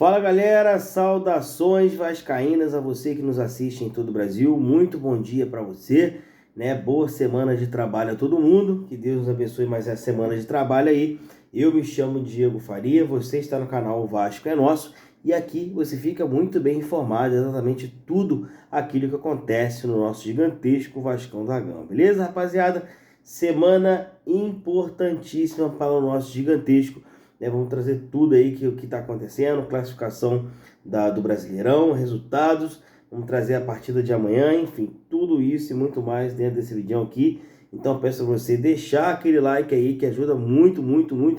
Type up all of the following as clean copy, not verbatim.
Fala galera, saudações vascaínas a você que nos assiste em todo o Brasil, muito bom dia para você, né? Boa semana de trabalho a todo mundo, que Deus nos abençoe mais essa semana de trabalho aí. Eu me chamo Diego Faria, você está no canal O Vasco é Nosso e aqui você fica muito bem informado exatamente tudo aquilo que acontece no nosso gigantesco Vascão da Gama, beleza rapaziada? Semana importantíssima para o nosso gigantesco. Vamos trazer tudo aí que está acontecendo, classificação do Brasileirão, resultados, vamos trazer a partida de amanhã, enfim, tudo isso e muito mais dentro desse vídeo aqui. Então peço a você deixar aquele like aí que ajuda muito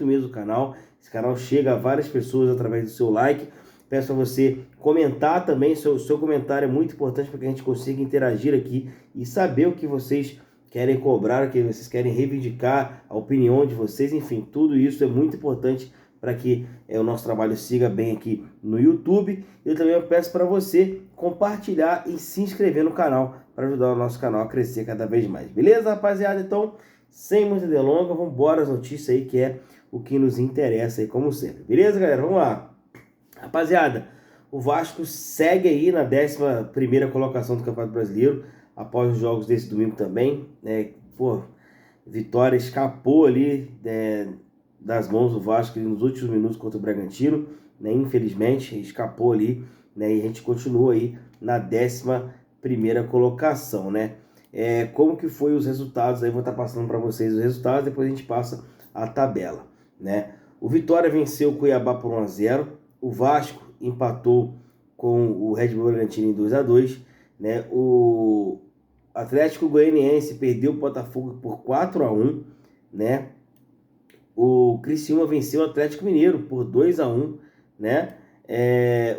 mesmo o canal. Esse canal chega a várias pessoas através do seu like. Peço a você comentar também, seu comentário é muito importante para que a gente consiga interagir aqui e saber o que vocês querem cobrar, que vocês querem reivindicar, a opinião de vocês, enfim, tudo isso é muito importante para que o nosso trabalho siga bem aqui no YouTube. Eu também peço para você compartilhar e se inscrever no canal para ajudar o nosso canal a crescer cada vez mais. Beleza, rapaziada? Então, sem muita delonga, vamos embora às notícias aí, que é o que nos interessa aí, como sempre. Beleza, galera? Vamos lá. Rapaziada, o Vasco segue aí na 11ª colocação do Campeonato Brasileiro, após os jogos desse domingo também, né? Pô, vitória escapou ali das mãos do Vasco nos últimos minutos contra o Bragantino, né? Infelizmente escapou ali, né? E a gente continua aí na 11ª colocação, né? Como que foi os resultados? Aí vou estar passando para vocês os resultados, depois a gente passa a tabela, né? O Vitória venceu o Cuiabá por 1-0, o Vasco empatou com o Red Bull Bragantino em 2-2, né? O Atlético Goianiense perdeu o Botafogo por 4-1, né? O Criciúma venceu o Atlético Mineiro por 2-1, né?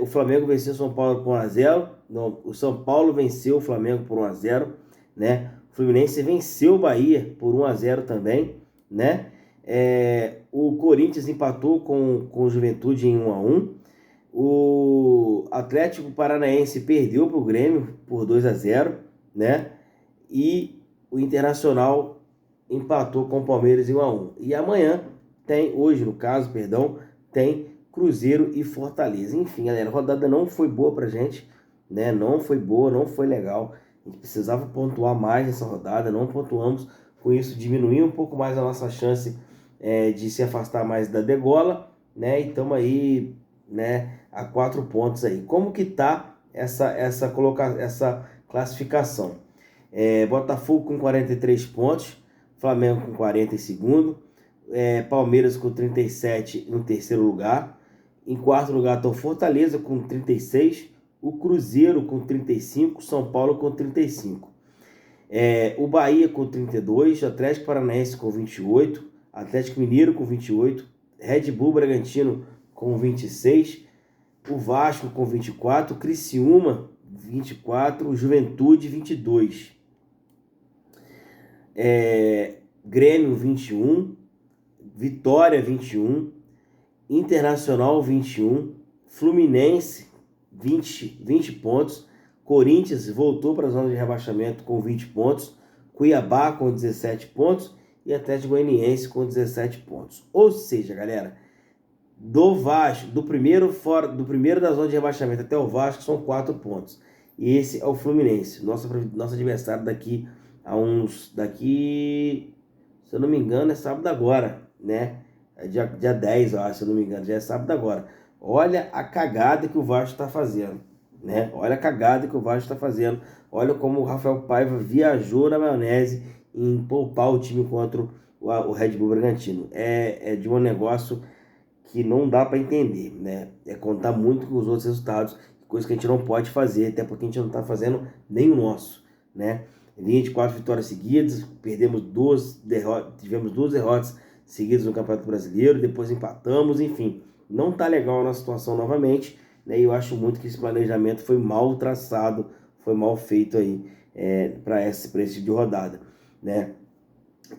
O Flamengo venceu o São Paulo por 1-0. Não, o São Paulo venceu o Flamengo por 1-0, né? O Fluminense venceu o Bahia por 1-0 também, né? O Corinthians empatou com o Juventude em 1-1. O Atlético Paranaense perdeu para o Grêmio por 2-0, né? E o Internacional empatou com o Palmeiras em 1-1. E amanhã hoje no caso, tem Cruzeiro e Fortaleza. Enfim, galera, a rodada não foi boa pra gente, né? Não foi boa, não foi legal. A gente precisava pontuar mais nessa rodada, não pontuamos. Com isso, diminuiu um pouco mais a nossa chance de se afastar mais da degola, né? E estamos aí, né, a 4 pontos aí. Como que tá essa classificação? Botafogo com 43 pontos, Flamengo com 40 em segundo, Palmeiras com 37 em terceiro lugar. Em quarto lugar estão Fortaleza com 36, o Cruzeiro com 35, São Paulo com 35. O Bahia com 32, Atlético Paranaense com 28, Atlético Mineiro com 28, Red Bull Bragantino com 26, o Vasco com 24, Criciúma 24, Juventude 22, Grêmio 21, Vitória 21, Internacional 21, Fluminense 20 pontos, Corinthians voltou para a zona de rebaixamento com 20 pontos, Cuiabá com 17 pontos e Atlético Goianiense com 17 pontos. Ou seja, galera, do Vasco, do primeiro da zona de rebaixamento até o Vasco são 4 pontos. E esse é o Fluminense, nosso adversário daqui, se eu não me engano, é sábado agora, né? Dia 10, eu acho, se eu não me engano, já é sábado agora. Olha a cagada que o Vasco está fazendo, né? Olha a cagada que o Vasco está fazendo. Olha como o Rafael Paiva viajou na maionese em poupar o time contra o Red Bull Bragantino. É de um negócio que não dá para entender, né? É contar muito com os outros resultados, coisa que a gente não pode fazer, até porque a gente não está fazendo nem o nosso, né? Linha de 4 vitórias seguidas, tivemos 2 derrotas seguidas no Campeonato Brasileiro, depois empatamos, enfim, não tá legal a nossa situação novamente, né? E eu acho muito que esse planejamento foi mal traçado, foi mal feito aí para esse tipo de rodada, né?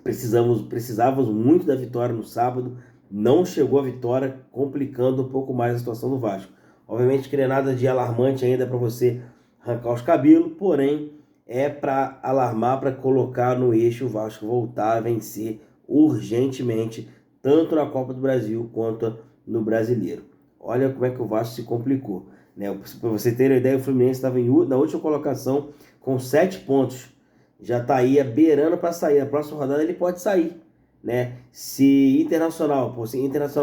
Precisávamos muito da vitória no sábado, não chegou a vitória, complicando um pouco mais a situação do Vasco. Obviamente que não é nada de alarmante ainda para você arrancar os cabelos, porém é para alarmar, para colocar no eixo o Vasco voltar a vencer urgentemente, tanto na Copa do Brasil quanto no Brasileiro. olha como é que o Vasco se complicou, né? Para você ter uma ideia, o Fluminense estava na última colocação com 7 pontos, já está aí beirando para sair. Na próxima rodada ele pode sair, né? Se Internacional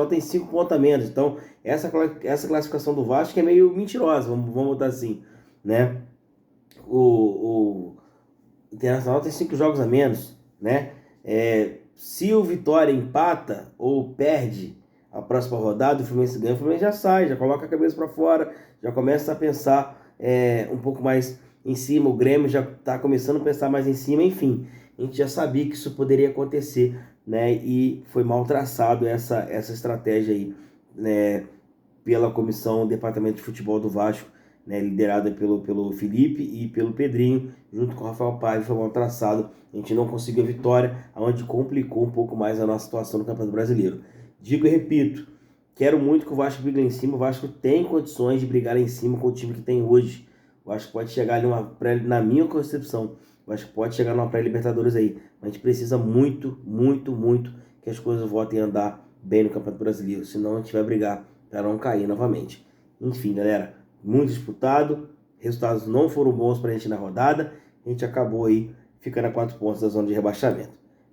tem 5 pontos a menos, então essa classificação do Vasco é meio mentirosa, vamos botar assim, né? O Internacional tem 5 jogos a menos, né? Se o Vitória empata ou perde a próxima rodada, o Fluminense ganha, o Fluminense já sai, já coloca a cabeça para fora, já começa a pensar um pouco mais em cima, o Grêmio já está começando a pensar mais em cima, enfim. A gente já sabia que isso poderia acontecer, né? E foi mal traçado essa estratégia aí, né? Pela comissão Departamento de Futebol do Vasco, né, liderada pelo Felipe e pelo Pedrinho, junto com o Rafael Paiva, foi mal traçado. A gente não conseguiu a vitória, onde complicou um pouco mais a nossa situação no Campeonato Brasileiro. Digo e repito, quero muito que o Vasco brigue lá em cima. O Vasco tem condições de brigar lá em cima com o time que tem hoje. O Vasco pode chegar ali na minha concepção, o Vasco pode chegar numa pré-Libertadores aí. Mas a gente precisa muito, muito, muito que as coisas voltem a andar bem no Campeonato Brasileiro. Senão a gente vai brigar para não cair novamente. Enfim, galera, muito disputado. Resultados não foram bons para a gente na rodada. A gente acabou aí ficando a 4 pontos da zona de rebaixamento.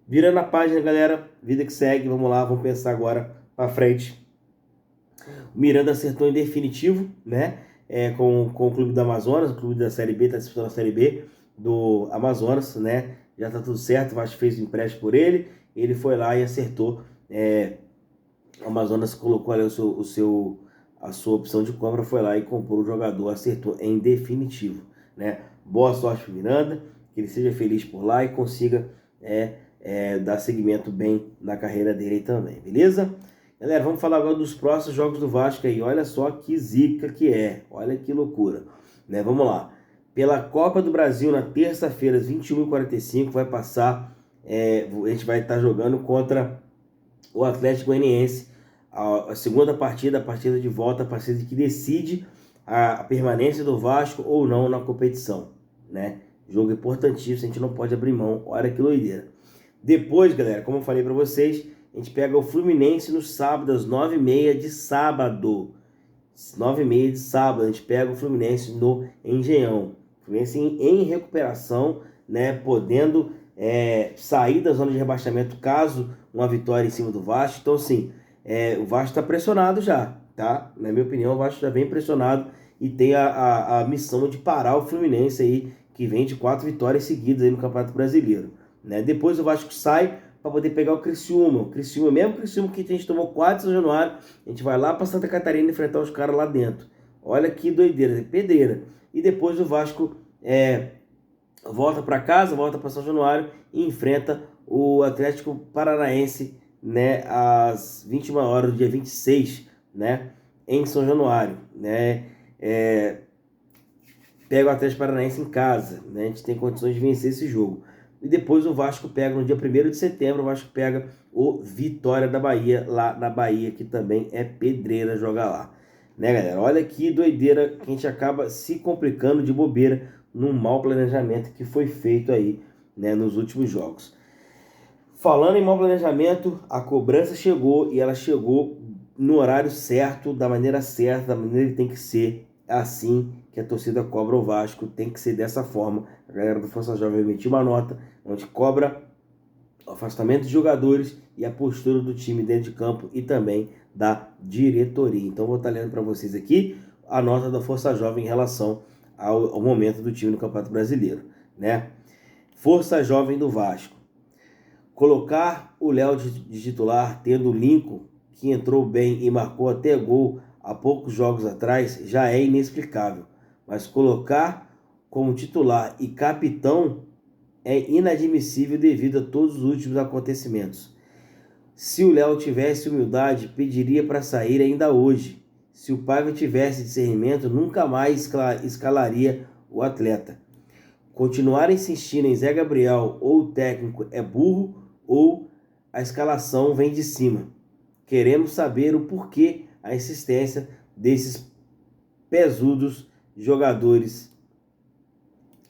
Virando a página, galera, vida que segue. Vamos lá, vamos pensar agora para frente. O Miranda acertou em definitivo, né? Com o clube do Amazonas, o clube da Série B, está disputando a Série B do Amazonas, né? Já está tudo certo, o Vasco fez o empréstimo por ele. Ele foi lá e acertou. O Amazonas colocou ali a sua opção de compra, foi lá e comprou o jogador, acertou em definitivo, né? Boa sorte para o Miranda, que ele seja feliz por lá e consiga dar seguimento bem na carreira dele também, beleza? Galera, vamos falar agora dos próximos jogos do Vasco aí. Olha só que zica que é, olha que loucura, né? Vamos lá. Pela Copa do Brasil, na terça-feira, às 21h45, vai passar, a gente vai estar jogando contra o Atlético Goianiense, a segunda partida, a partida de volta, a partida que decide a permanência do Vasco ou não na competição, né? Jogo importantíssimo, a gente não pode abrir mão, olha que doideira. Depois, galera, como eu falei para vocês, a gente pega o Fluminense no sábado, às 9h30 de sábado. 9h30 de sábado, a gente pega o Fluminense no Engenhão. Fluminense em recuperação, né? Podendo sair da zona de rebaixamento caso uma vitória em cima do Vasco. Então, assim, o Vasco está pressionado já, tá? Na minha opinião, o Vasco já vem pressionado e tem a missão de parar o Fluminense aí, que vem de 4 vitórias seguidas aí no Campeonato Brasileiro, né? Depois o Vasco sai para poder pegar o Criciúma. Mesmo Criciúma que a gente tomou 4 em São Januário, a gente vai lá para Santa Catarina enfrentar os caras lá dentro. Olha que doideira, pedreira. E depois o Vasco volta para casa, volta para São Januário e enfrenta o Atlético Paranaense, né, às 21h do dia 26, né, em São Januário, né? Pega o Atlético Paranaense em casa, né? A gente tem condições de vencer esse jogo. E depois o Vasco pega, no dia 1º de setembro, o Vasco pega o Vitória da Bahia, lá na Bahia, que também é pedreira jogar lá. Né, galera? Olha que doideira que a gente acaba se complicando de bobeira num mau planejamento que foi feito aí, né, nos últimos jogos. Falando em mau planejamento, a cobrança chegou e ela chegou no horário certo, da maneira certa, da maneira que tem que ser, assim que a torcida cobra o Vasco, tem que ser dessa forma. A galera do Força Jovem emitiu uma nota onde cobra o afastamento de jogadores e a postura do time dentro de campo e também da diretoria. Então vou estar lendo para vocês aqui a nota da Força Jovem em relação ao momento do time no Campeonato Brasileiro, né? Força Jovem do Vasco. Colocar o Léo de titular, tendo o Lincoln, que entrou bem e marcou até gol há poucos jogos atrás, já é inexplicável. Mas colocar como titular e capitão é inadmissível devido a todos os últimos acontecimentos. Se o Léo tivesse humildade, pediria para sair ainda hoje. Se o Paiva tivesse discernimento, nunca mais escalaria o atleta. Continuar insistindo em Zé Gabriel ou o técnico é burro ou a escalação vem de cima. Queremos saber o porquê a insistência desses pesudos jogadores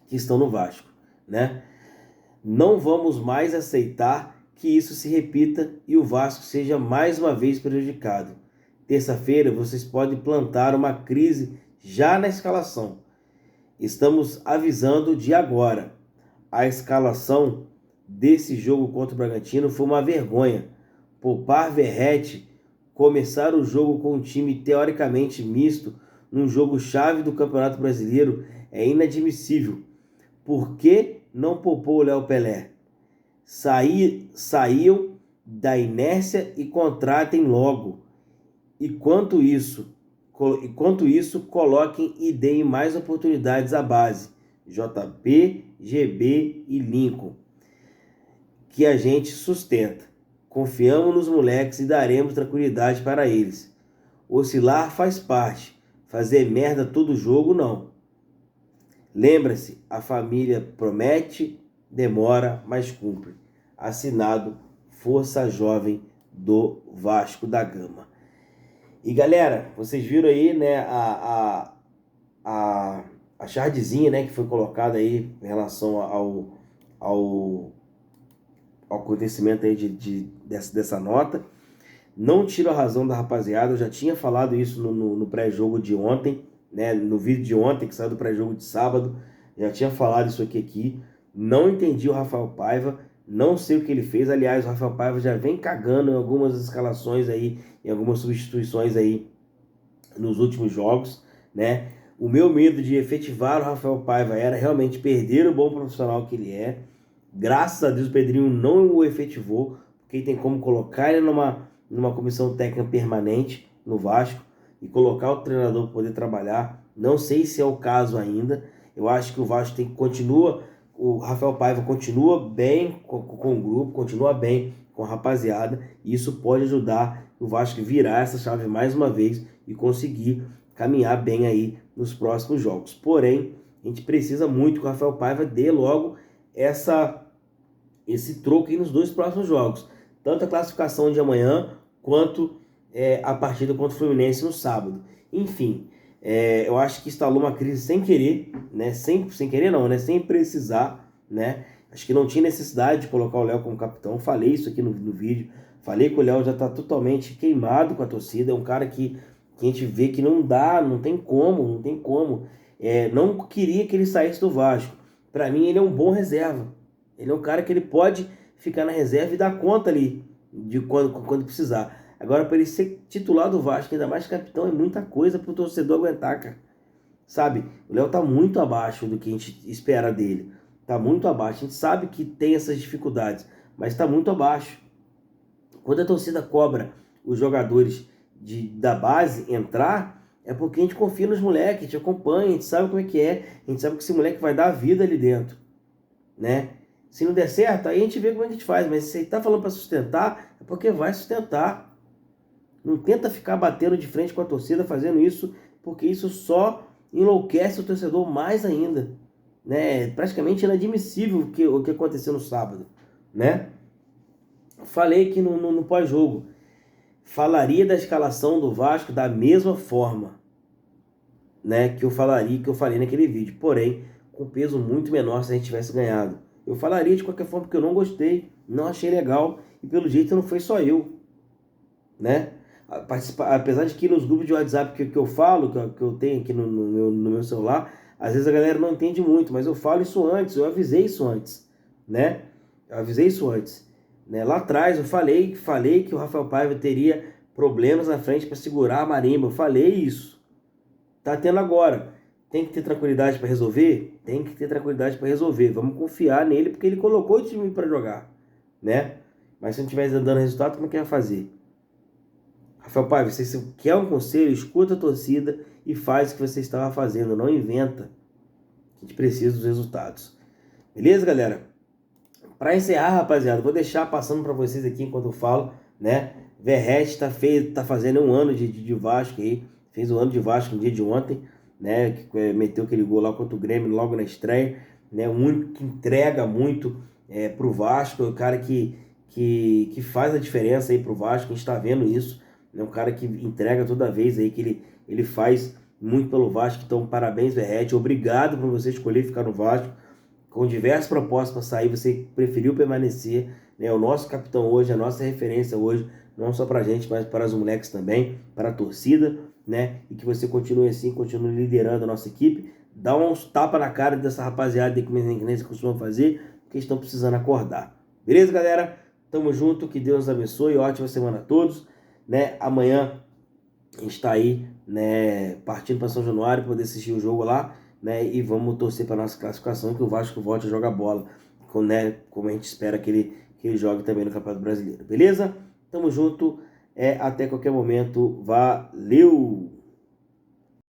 que estão no Vasco, né? Não vamos mais aceitar que isso se repita e o Vasco seja mais uma vez prejudicado. terça-feira vocês podem plantar uma crise já na escalação. Estamos avisando de agora. A escalação desse jogo contra o Bragantino foi uma vergonha. Poupar Verratti, começar o jogo com um time teoricamente misto, num jogo chave do Campeonato Brasileiro, é inadmissível. Por que não poupou o Léo Pelé? Saíam da inércia e contratem logo. Enquanto isso, coloquem e deem mais oportunidades à base. JP, GB e Lincoln, que a gente sustenta. Confiamos nos moleques e daremos tranquilidade para eles. Oscilar faz parte. Fazer merda todo jogo, não. Lembra-se, a família promete, demora, mas cumpre. Assinado Força Jovem do Vasco da Gama. E galera, vocês viram aí, né, a chardezinha, né, que foi colocada aí em relação ao acontecimento aí dessa nota. Não tiro a razão da rapaziada, eu já tinha falado isso no pré-jogo de ontem, né, no vídeo de ontem, que saiu do pré-jogo de sábado, já tinha falado isso aqui. Não entendi o Rafael Paiva, não sei o que ele fez. Aliás, o Rafael Paiva já vem cagando em algumas escalações aí, em algumas substituições aí nos últimos jogos, né? O meu medo de efetivar o Rafael Paiva era realmente perder o bom profissional que ele é. Graças a Deus o Pedrinho não o efetivou, porque tem como colocar ele numa comissão técnica permanente no Vasco e colocar o treinador para poder trabalhar. Não sei se é o caso ainda. Eu acho que o Vasco o Rafael Paiva continua bem com o grupo, continua bem com a rapaziada, e isso pode ajudar o Vasco a virar essa chave mais uma vez e conseguir caminhar bem aí nos próximos jogos. Porém, a gente precisa muito que o Rafael Paiva dê logo esse troco aí nos 2 próximos jogos, tanto a classificação de amanhã quanto a partida contra o Fluminense no sábado. Enfim, eu acho que instalou uma crise sem querer, né? Sem querer não, né? Sem precisar, né? Acho que não tinha necessidade de colocar o Léo como capitão. Falei isso aqui no vídeo. Falei que o Léo já está totalmente queimado com a torcida. É um cara que a gente vê que não dá, não tem como. Não queria que ele saísse do Vasco. Para mim, ele é um bom reserva. Ele é um cara que ele pode ficar na reserva e dar conta ali de quando precisar. Agora, para ele ser titular do Vasco, ainda mais capitão, é muita coisa para o torcedor aguentar, cara. Sabe? O Léo tá muito abaixo do que a gente espera dele. Tá muito abaixo. A gente sabe que tem essas dificuldades, mas tá muito abaixo. Quando a torcida cobra os jogadores da base entrar, é porque a gente confia nos moleques, a gente acompanha, a gente sabe como é que é, a gente sabe que esse moleque vai dar a vida ali dentro, né? Se não der certo, aí a gente vê como é que a gente faz, mas se ele tá falando para sustentar, é porque vai sustentar. Não tenta ficar batendo de frente com a torcida fazendo isso, porque isso só enlouquece o torcedor mais ainda, né? É praticamente inadmissível o que aconteceu no sábado, né? Falei que no pós-jogo falaria da escalação do Vasco da mesma forma, né? Que eu falei naquele vídeo, porém com peso muito menor se a gente tivesse ganhado. Eu falaria de qualquer forma porque eu não gostei, não achei legal e pelo jeito não foi só eu, né? Apesar de que nos grupos de WhatsApp que eu falo, que eu tenho aqui no meu celular, às vezes a galera não entende muito, mas eu falo isso antes, eu avisei isso antes, né? Eu avisei isso antes, né? Lá atrás eu falei que o Rafael Paiva teria problemas na frente para segurar a marimba, eu falei isso. Tá tendo agora. Tem que ter tranquilidade para resolver? Tem que ter tranquilidade para resolver. Vamos confiar nele porque ele colocou o time para jogar, né? Mas se não estiver dando resultado, como é que vai fazer? Rafael Paiva, você quer um conselho, escuta a torcida e faz o que você estava fazendo, não inventa. A gente precisa dos resultados. Beleza, galera? Para encerrar, rapaziada, vou deixar passando para vocês aqui enquanto eu falo, né? Verratti tá fazendo um ano de Vasco aí, fez um ano de Vasco no dia de ontem, né? Que meteu aquele gol lá contra o Grêmio logo na estreia, né? Um único que entrega muito pro Vasco, é o cara que faz a diferença aí pro Vasco, a gente está vendo isso. É um cara que entrega toda vez aí que ele faz muito pelo Vasco. Então, parabéns, Verratti. Obrigado por você escolher ficar no Vasco. Com diversas propostas para sair, você preferiu permanecer. Né? O nosso capitão hoje, a nossa referência hoje não só pra gente, mas para os moleques também, para a torcida, né? E que você continue assim, continue liderando a nossa equipe. Dá uns tapas na cara dessa rapaziada aí que eles costumam fazer, porque estão precisando acordar. Beleza, galera? Tamo junto, que Deus nos abençoe, ótima semana a todos, né? Amanhã a gente está aí, né, partindo para São Januário para poder assistir o jogo lá, né? E vamos torcer para nossa classificação, que o Vasco volte a jogar bola, né, como a gente espera que ele jogue também no Campeonato Brasileiro. Beleza? Tamo junto, até qualquer momento. Valeu!